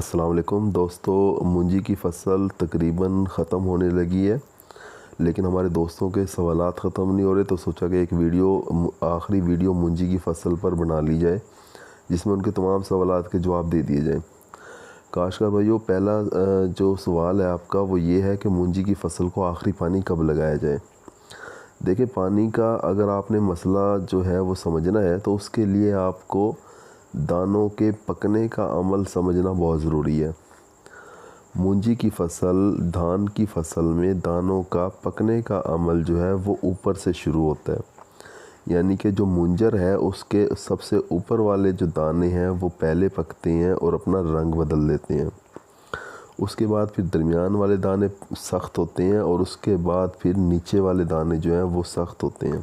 السلام علیکم دوستو، مونجی کی فصل تقریباً ختم ہونے لگی ہے، لیکن ہمارے دوستوں کے سوالات ختم نہیں ہو رہے، تو سوچا کہ ایک آخری ویڈیو مونجی کی فصل پر بنا لی جائے، جس میں ان کے تمام سوالات کے جواب دے دیے جائیں۔ کاشتکار بھائیو، پہلا جو سوال ہے آپ کا وہ یہ ہے کہ مونجی کی فصل کو آخری پانی کب لگایا جائے۔ دیکھیں، پانی کا اگر آپ نے مسئلہ جو ہے وہ سمجھنا ہے تو اس کے لیے آپ کو دانوں کے پکنے کا عمل سمجھنا بہت ضروری ہے۔ مونجی کی فصل، دھان کی فصل میں دانوں کا پکنے کا عمل جو ہے وہ اوپر سے شروع ہوتا ہے، یعنی کہ جو مونجر ہے اس کے سب سے اوپر والے جو دانے ہیں وہ پہلے پکتے ہیں اور اپنا رنگ بدل دیتے ہیں۔ اس کے بعد پھر درمیان والے دانے سخت ہوتے ہیں اور اس کے بعد پھر نیچے والے دانے جو ہیں وہ سخت ہوتے ہیں۔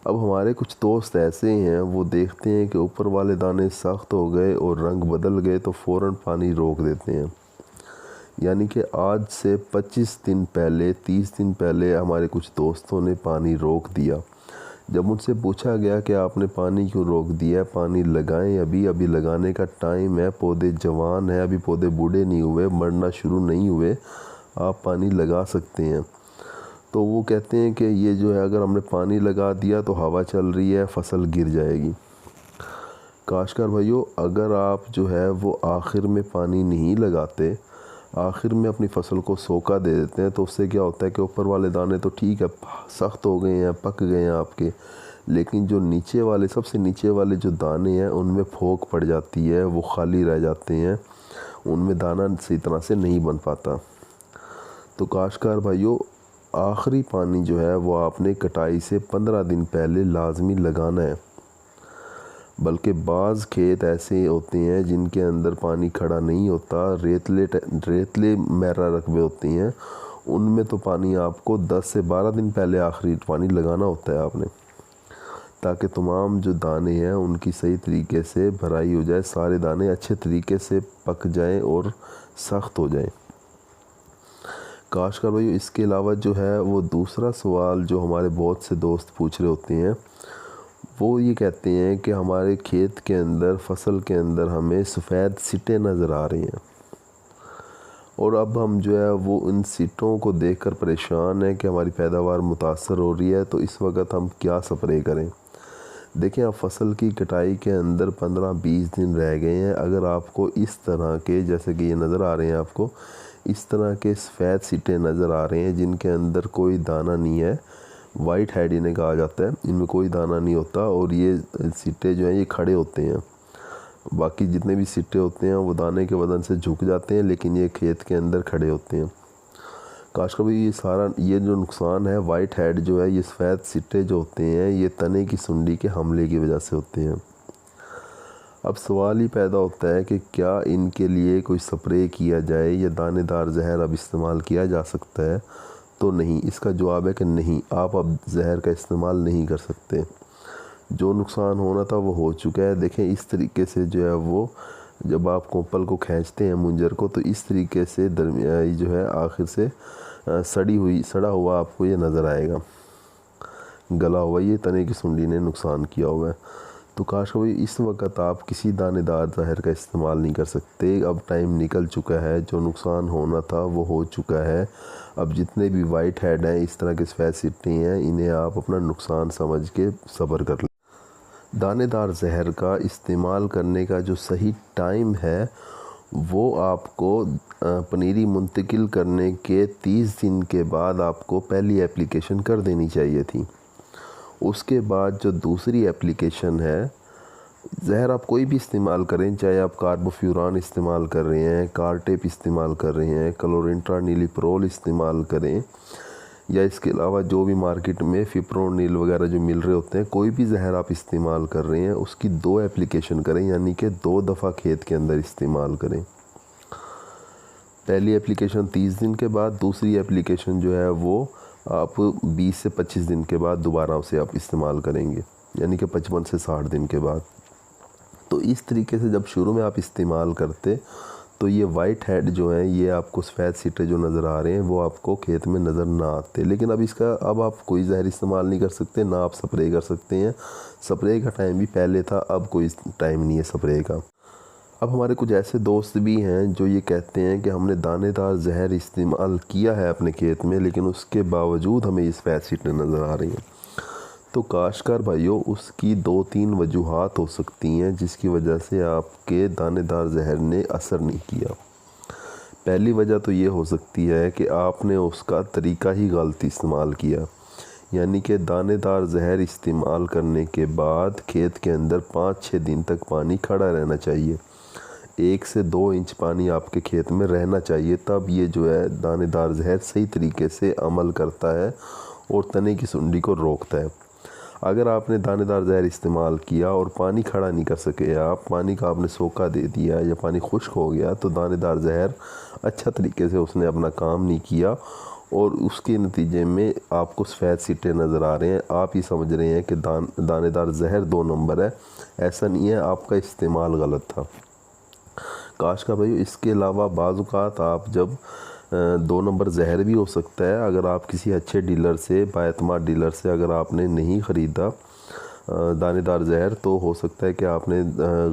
اب ہمارے کچھ دوست ایسے ہیں، وہ دیکھتے ہیں کہ اوپر والے دانے سخت ہو گئے اور رنگ بدل گئے تو فوراً پانی روک دیتے ہیں۔ یعنی کہ آج سے 25 دن پہلے، 30 دن پہلے ہمارے کچھ دوستوں نے پانی روک دیا۔ جب ان سے پوچھا گیا کہ آپ نے پانی کیوں روک دیا ہے، پانی لگائیں، ابھی لگانے کا ٹائم ہے، پودے جوان ہیں، ابھی پودے بوڑھے نہیں ہوئے، مرنا شروع نہیں ہوئے، آپ پانی لگا سکتے ہیں۔ تو وہ کہتے ہیں کہ یہ جو ہے اگر ہم نے پانی لگا دیا تو ہوا چل رہی ہے، فصل گر جائے گی۔ کاشتکار بھائیو، اگر آپ جو ہے وہ آخر میں پانی نہیں لگاتے، آخر میں اپنی فصل کو سوکھا دے دیتے ہیں، تو اس سے کیا ہوتا ہے کہ اوپر والے دانے تو ٹھیک ہے سخت ہو گئے ہیں، پک گئے ہیں آپ کے، لیکن جو نیچے والے، سب سے نیچے والے جو دانے ہیں ان میں پھوک پڑ جاتی ہے، وہ خالی رہ جاتے ہیں، ان میں دانہ صحیح طرح سے نہیں بن پاتا۔ تو کاشتکار بھائیو، آخری پانی جو ہے وہ آپ نے کٹائی سے 15 دن پہلے لازمی لگانا ہے۔ بلکہ بعض کھیت ایسے ہوتے ہیں جن کے اندر پانی کھڑا نہیں ہوتا، ریتلے میرا رقبے ہوتے ہیں، ان میں تو پانی آپ کو 10 سے 12 دن پہلے آخری پانی لگانا ہوتا ہے آپ نے، تاکہ تمام جو دانے ہیں ان کی صحیح طریقے سے بھرائی ہو جائے، سارے دانے اچھے طریقے سے پک جائیں اور سخت ہو جائیں۔ کاشتکار بھائیو، اس کے علاوہ جو ہے وہ دوسرا سوال جو ہمارے بہت سے دوست پوچھ رہے ہوتے ہیں، وہ یہ کہتے ہیں کہ ہمارے کھیت کے اندر، فصل کے اندر ہمیں سفید سٹے نظر آ رہے ہیں، اور اب ہم جو ہے وہ ان سٹوں کو دیکھ کر پریشان ہیں کہ ہماری پیداوار متاثر ہو رہی ہے، تو اس وقت ہم کیا سپرے کریں۔ دیکھیں، اب فصل کی کٹائی کے اندر 15-20 دن رہ گئے ہیں، اگر آپ کو اس طرح کے، جیسے کہ یہ نظر آ رہے ہیں آپ کو، اس طرح کے سفید سٹے نظر آ رہے ہیں جن کے اندر کوئی دانہ نہیں ہے، وائٹ ہیڈ انہیں کہا جاتا ہے، ان میں کوئی دانہ نہیں ہوتا، اور یہ سٹے جو ہیں یہ کھڑے ہوتے ہیں، باقی جتنے بھی سٹے ہوتے ہیں وہ دانے کے وزن سے جھک جاتے ہیں، لیکن یہ کھیت کے اندر کھڑے ہوتے ہیں۔ کاشتکار بھائی، یہ جو نقصان ہے، وائٹ ہیڈ جو ہے، یہ سفید سٹے جو ہوتے ہیں، یہ تنے کی سنڈی کے حملے کی وجہ سے ہوتے ہیں۔ اب سوال ہی پیدا ہوتا ہے کہ کیا ان کے لیے کوئی سپرے کیا جائے یا دانے دار زہر اب استعمال کیا جا سکتا ہے؟ تو نہیں، اس کا جواب ہے کہ نہیں، آپ اب زہر کا استعمال نہیں کر سکتے، جو نقصان ہونا تھا وہ ہو چکا ہے۔ دیکھیں، اس طریقے سے جو ہے وہ جب آپ کوپل کو کھینچتے ہیں مونجر کو، تو اس طریقے سے جو ہے آخر سے سڑا ہوا آپ کو یہ نظر آئے گا، گلا ہوا، یہ تنے کی سنڈی نے نقصان کیا ہوا ہے۔ تو کاشتکار بھائی، اس وقت آپ کسی دانے دار زہر کا استعمال نہیں کر سکتے، اب ٹائم نکل چکا ہے، جو نقصان ہونا تھا وہ ہو چکا ہے۔ اب جتنے بھی وائٹ ہیڈ ہیں، اس طرح کے سفید سٹے ہیں، انہیں آپ اپنا نقصان سمجھ کے صبر کر لیں۔ دانے دار زہر کا استعمال کرنے کا جو صحیح ٹائم ہے وہ آپ کو پنیری منتقل کرنے کے 30 دن کے بعد آپ کو پہلی اپلیکیشن کر دینی چاہیے تھی۔ اس کے بعد جو دوسری اپلیکیشن ہے، زہر آپ کوئی بھی استعمال کریں، چاہے آپ کاربوفیوران استعمال کر رہے ہیں، کارٹیپ استعمال کر رہے ہیں، کلورنٹرا نیلی پرول استعمال کریں، یا اس کے علاوہ جو بھی مارکیٹ میں فپرونیل وغیرہ جو مل رہے ہوتے ہیں، کوئی بھی زہر آپ استعمال کر رہے ہیں، اس کی 2 اپلیکیشن کریں، یعنی کہ 2 دفعہ کھیت کے اندر استعمال کریں۔ پہلی اپلیکیشن 30 دن کے بعد، دوسری اپلیکیشن جو ہے وہ آپ 20 سے 25 دن کے بعد دوبارہ اسے آپ استعمال کریں گے، یعنی کہ 55 سے 60 دن کے بعد۔ تو اس طریقے سے جب شروع میں آپ استعمال کرتے تو یہ وائٹ ہیڈ جو ہیں، یہ آپ کو سفید سٹے جو نظر آ رہے ہیں وہ آپ کو کھیت میں نظر نہ آتے، لیکن اب آپ کوئی زہر استعمال نہیں کر سکتے، نہ آپ سپرے کر سکتے ہیں، سپرے کا ٹائم بھی پہلے تھا، اب کوئی ٹائم نہیں ہے سپرے کا۔ اب ہمارے کچھ ایسے دوست بھی ہیں جو یہ کہتے ہیں کہ ہم نے دانے دار زہر استعمال کیا ہے اپنے کھیت میں، لیکن اس کے باوجود ہمیں اس سفید سیٹیں نظر آ رہی ہیں۔ تو کاشتکار بھائیوں، اس کی 2-3 وجوہات ہو سکتی ہیں جس کی وجہ سے آپ کے دانے دار زہر نے اثر نہیں کیا۔ پہلی وجہ تو یہ ہو سکتی ہے کہ آپ نے اس کا طریقہ ہی غلط استعمال کیا، یعنی کہ دانے دار زہر استعمال کرنے کے بعد کھیت کے اندر 5-6 دن تک پانی کھڑا رہنا چاہیے۔ 1 سے 2 انچ پانی آپ کے کھیت میں رہنا چاہیے، تب یہ جو ہے دانے دار زہر صحیح طریقے سے عمل کرتا ہے اور تنے کی سنڈی کو روکتا ہے۔ اگر آپ نے دانے دار زہر استعمال کیا اور پانی کھڑا نہیں کر سکے، آپ پانی کا آپ نے سوکھا دے دیا یا پانی خشک ہو گیا، تو دانے دار زہر اچھا طریقے سے اس نے اپنا کام نہیں کیا اور اس کے نتیجے میں آپ کو سفید سیٹیں نظر آ رہے ہیں۔ آپ ہی سمجھ رہے ہیں کہ دانے دار زہر 2 نمبر ہے، ایسا نہیں ہے، آپ کا استعمال غلط تھا۔ کاشتکار بھائیو، اس کے علاوہ بعض اوقات آپ جب 2 نمبر زہر بھی ہو سکتا ہے، اگر آپ کسی اچھے ڈیلر سے، بااعتماد ڈیلر سے اگر آپ نے نہیں خریدا دانے دار زہر، تو ہو سکتا ہے کہ آپ نے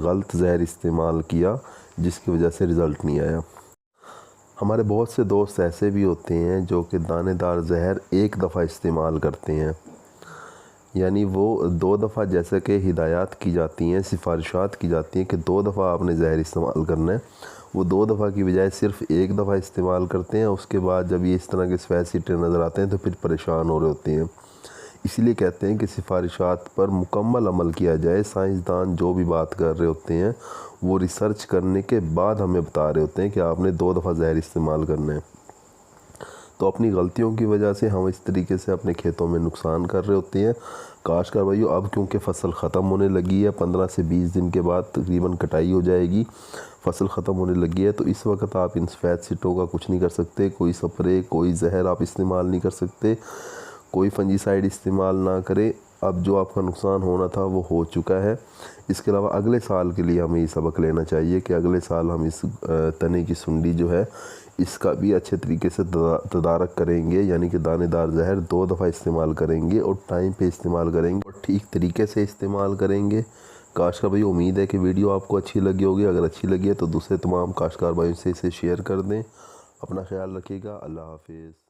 غلط زہر استعمال کیا جس کی وجہ سے رزلٹ نہیں آیا۔ ہمارے بہت سے دوست ایسے بھی ہوتے ہیں جو کہ دانے دار زہر 1 دفعہ استعمال کرتے ہیں، یعنی وہ 2 دفعہ جیسا کہ ہدایات کی جاتی ہیں، سفارشات کی جاتی ہیں کہ 2 دفعہ آپ نے زہر استعمال کرنا ہے، وہ 2 دفعہ کی بجائے صرف 1 دفعہ استعمال کرتے ہیں۔ اس کے بعد جب یہ اس طرح کے سفید سیٹیں نظر آتے ہیں تو پھر پریشان ہو رہے ہوتے ہیں۔ اسی لیے کہتے ہیں کہ سفارشات پر مکمل عمل کیا جائے۔ سائنسدان جو بھی بات کر رہے ہوتے ہیں وہ ریسرچ کرنے کے بعد ہمیں بتا رہے ہوتے ہیں کہ آپ نے 2 دفعہ زہر استعمال کرنا ہے۔ تو اپنی غلطیوں کی وجہ سے ہم اس طریقے سے اپنے کھیتوں میں نقصان کر رہے ہوتے ہیں۔ کاشتکار بھائیو، اب کیونکہ فصل ختم ہونے لگی ہے، 15 سے 20 دن کے بعد تقریباً کٹائی ہو جائے گی، فصل ختم ہونے لگی ہے، تو اس وقت آپ ان سفید سیٹوں کا کچھ نہیں کر سکتے، کوئی سپرے، کوئی زہر آپ استعمال نہیں کر سکتے، کوئی فنجی سائیڈ استعمال نہ کریں۔ اب جو آپ کا نقصان ہونا تھا وہ ہو چکا ہے۔ اس کے علاوہ اگلے سال کے لیے ہمیں یہ سبق لینا چاہیے کہ اگلے سال ہم اس تنے کی سنڈی جو ہے اس کا بھی اچھے طریقے سے تدارک کریں گے، یعنی کہ دانے دار زہر 2 دفعہ استعمال کریں گے اور ٹائم پہ استعمال کریں گے اور ٹھیک طریقے سے استعمال کریں گے۔ کاشتکار بھائی، امید ہے کہ ویڈیو آپ کو اچھی لگی ہوگی۔ اگر اچھی لگی ہے تو دوسرے تمام کاشتکار بھائیوں سے اسے شیئر کر دیں۔ اپنا خیال رکھیے گا۔ اللہ حافظ۔